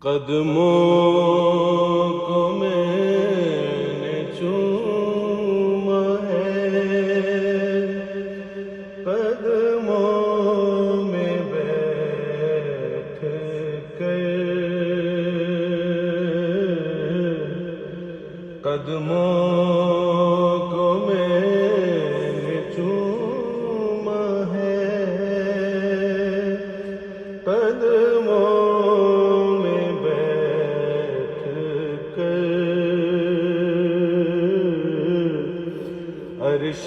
قدموں کو میں نے چوما ہے، قدموں میں بیٹھ کر، قدموں کو میں نے چوما ہے، قدموں عرش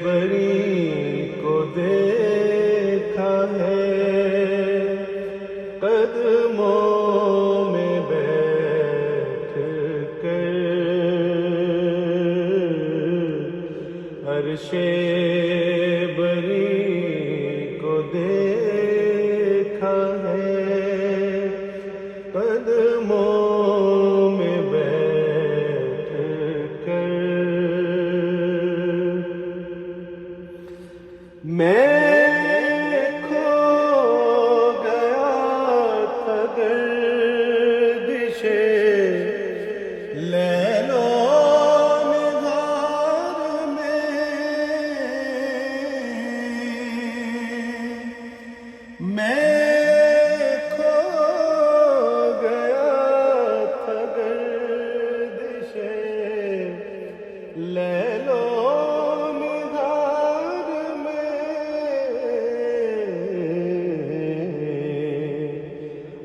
بری کو دیکھا ہے، قدموں میں بیٹھ کر، عرش بری کو دیکھا ہے، قدموں میں بیٹھ کر۔ میں کھو گیا تھا گردش لیل و نہار میں کھو گیا تھا گردش لیل و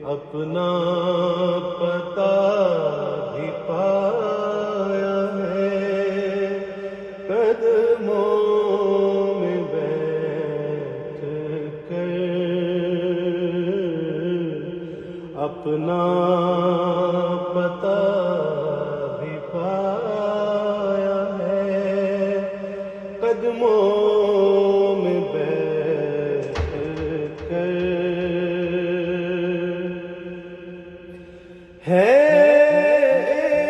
اپنا پتہ بھی پایا ہے، قدموں میں بیٹھ کر، اپنا پتہ بھی پایا ہے، قدموں میں بیٹھ کر۔ ہے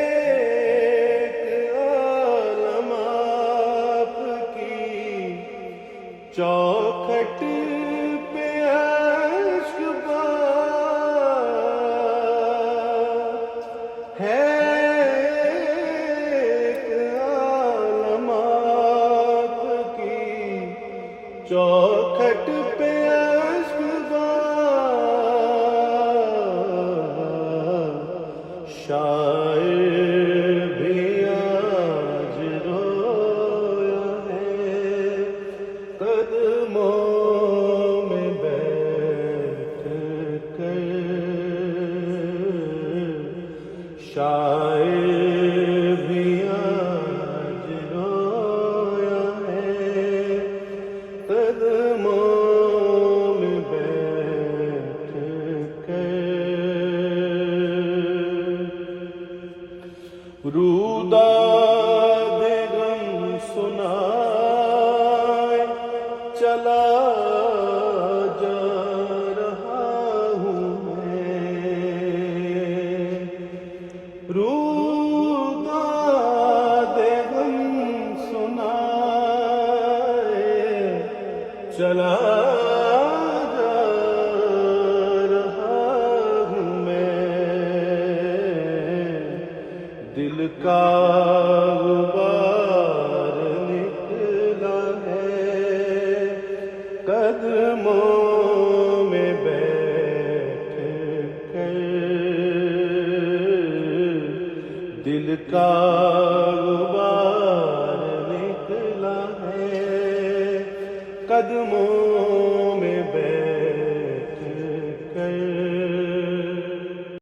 ایک عالم آپ کی چوکھٹ پہ اشکبار، ہے ایک عالم آپ کی چوکھٹ پہ شاعر بھی آج رویا ہے، قدموں میں بیٹھ کر، شاعر بھی آج رویا ہے، قدموں میں بیٹھ کر۔ روداد غم سنائے چلا جا رہا ہوں میں، روداد غم سنائے چلا جا رہا ہوں میں، دل کا غبار نکلا ہے، قدموں میں بیٹھ کر، دل کا غبار نکلا ہے، قدموں